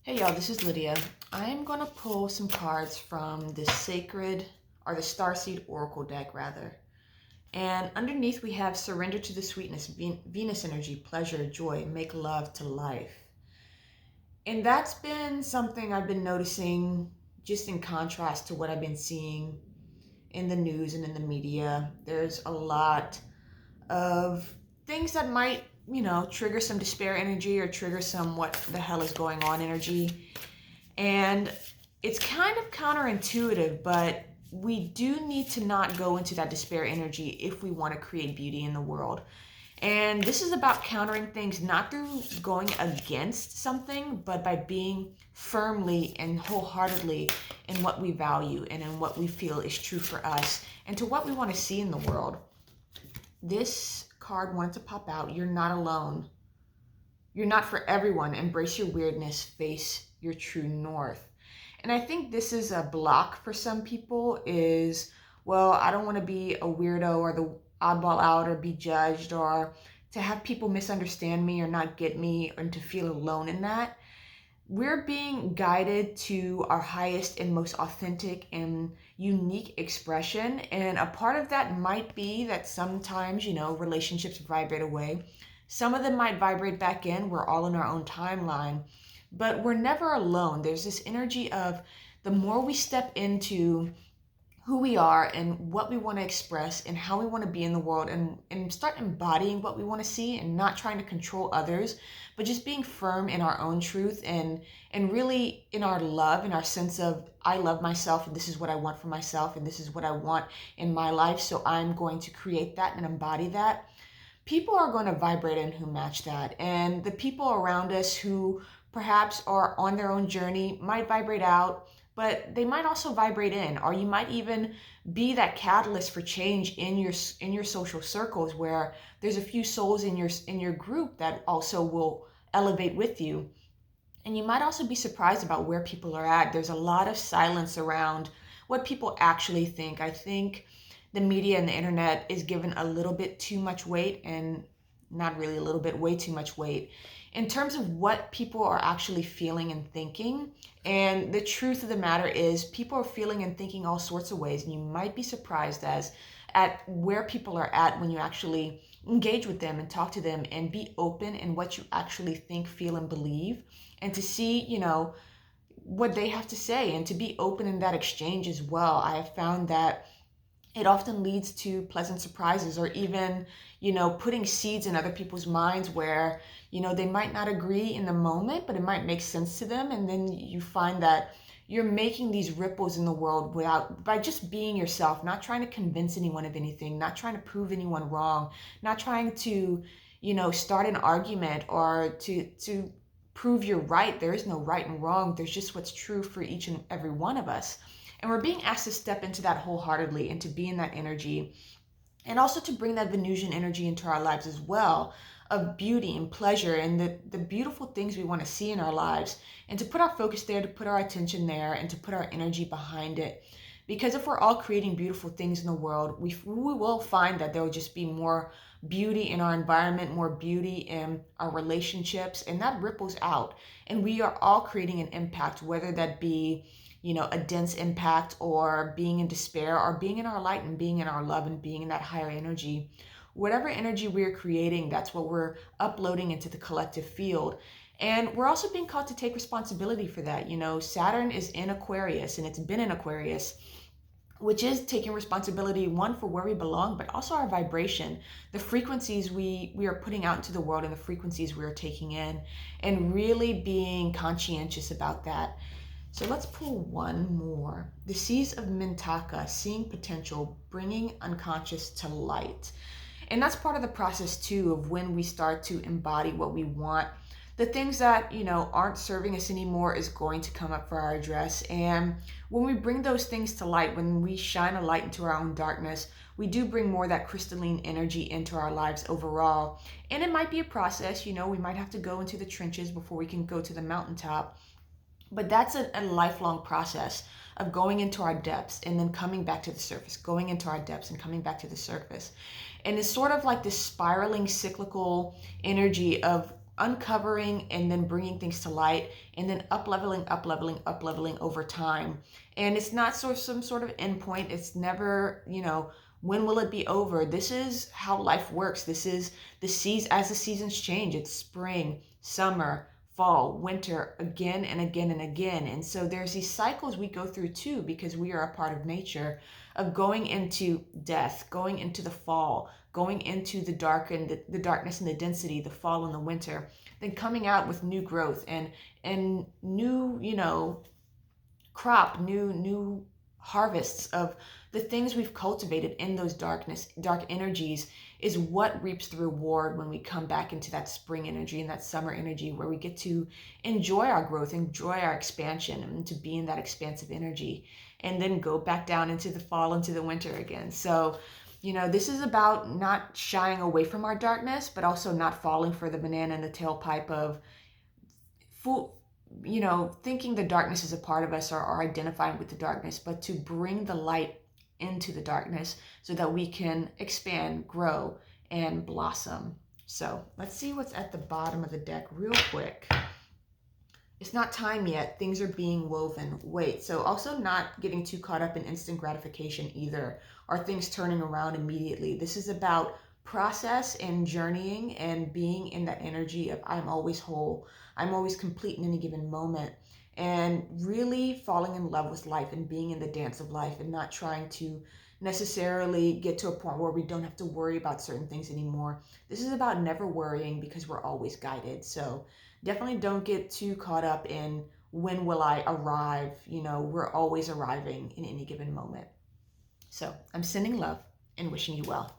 Hey y'all, this is Lydia. I'm going to pull some cards from the Starseed Oracle deck rather. And underneath we have Surrender to the Sweetness, Venus energy, pleasure, joy, make love to life. And that's been something I've been noticing just in contrast to what I've been seeing in the news and in the media. There's a lot of things that might, trigger some despair energy or trigger some what the hell is going on energy. And it's kind of counterintuitive, but we do need to not go into that despair energy if we want to create beauty in the world. And this is about countering things not through going against something, but by being firmly and wholeheartedly in what we value and in what we feel is true for us and to what we want to see in the world. This card wanted to pop out. You're not alone. You're not for everyone. Embrace your weirdness. Face your true north. And I think this is a block for some people is, well, I don't want to be a weirdo or the oddball out or be judged or to have people misunderstand me or not get me and to feel alone in that. We're being guided to our highest and most authentic and unique expression. And a part of that might be that sometimes, relationships vibrate away. Some of them might vibrate back in. We're all in our own timeline, but we're never alone. There's this energy of the more we step into who we are and what we want to express and how we want to be in the world and start embodying what we want to see and not trying to control others, but just being firm in our own truth and really in our love and our sense of I love myself and this is what I want for myself and this is what I want in my life. So I'm going to create that and embody that. People are going to vibrate in who match that. And the people around us who perhaps are on their own journey might vibrate out, but they might also vibrate in, or you might even be that catalyst for change in your social circles where there's a few souls in your group that also will elevate with you. And you might also be surprised about where people are at. There's a lot of silence around what people actually think. I think the media and the internet is given a little bit too much weight, and not really a little bit, way too much weight in terms of what people are actually feeling and thinking. And the truth of the matter is people are feeling and thinking all sorts of ways, and you might be surprised at where people are at when you actually engage with them and talk to them and be open in what you actually think, feel, and believe, and to see, what they have to say and to be open in that exchange as well. I have found that it often leads to pleasant surprises or even, putting seeds in other people's minds where, they might not agree in the moment, but it might make sense to them. And then you find that you're making these ripples in the world by just being yourself, not trying to convince anyone of anything, not trying to prove anyone wrong, not trying to, start an argument or to prove you're right. There is no right and wrong. There's just what's true for each and every one of us. And we're being asked to step into that wholeheartedly and to be in that energy. And also to bring that Venusian energy into our lives as well, of beauty and pleasure and the beautiful things we want to see in our lives. And to put our focus there, to put our attention there, and to put our energy behind it. Because if we're all creating beautiful things in the world, we will find that there will just be more beauty in our environment, more beauty in our relationships, and that ripples out. And we are all creating an impact, whether that be a dense impact or being in despair or being in our light and being in our love and being in that higher energy. Whatever energy we're creating, that's what we're uploading into the collective field. And we're also being called to take responsibility for that. Saturn is in Aquarius and it's been in Aquarius, which is taking responsibility, one, for where we belong, but also our vibration, the frequencies we are putting out into the world and the frequencies we are taking in, and really being conscientious about that. So let's pull one more. The Seas of Mintaka, seeing potential, bringing unconscious to light. And that's part of the process too of when we start to embody what we want. The things that, aren't serving us anymore is going to come up for our address. And when we bring those things to light, when we shine a light into our own darkness, we do bring more of that crystalline energy into our lives overall. And it might be a process, we might have to go into the trenches before we can go to the mountaintop. But that's a lifelong process of going into our depths and then coming back to the surface, going into our depths and coming back to the surface. And it's sort of like this spiraling cyclical energy of uncovering and then bringing things to light, and then up leveling, up leveling, up leveling over time. And it's not some sort of endpoint. It's never, when will it be over? This is how life works. This is the season. As the seasons change, it's spring, summer, fall, winter, again and again and again. And so there's these cycles we go through too, because we are a part of nature, of going into death, going into the fall, going into the dark and the darkness and the density, the fall and the winter, then coming out with new growth and new, crop, new harvests of the things we've cultivated in those dark energies, is what reaps the reward when we come back into that spring energy and that summer energy, where we get to enjoy our growth, enjoy our expansion, and to be in that expansive energy, and then go back down into the fall, into the winter again. So this is about not shying away from our darkness, but also not falling for the banana in the tailpipe of thinking the darkness is a part of us, or identifying with the darkness, but to bring the light into the darkness so that we can expand, grow, and blossom. So let's see what's at the bottom of the deck real quick. It's not time yet. Things are being woven. Wait. So also not getting too caught up in instant gratification either, or things turning around immediately. This is about process and journeying and being in that energy of I'm always whole. I'm always complete in any given moment. And really falling in love with life and being in the dance of life, and not trying to necessarily get to a point where we don't have to worry about certain things anymore. This is about never worrying, because we're always guided. So definitely don't get too caught up in when will I arrive. We're always arriving in any given moment. So I'm sending love and wishing you well.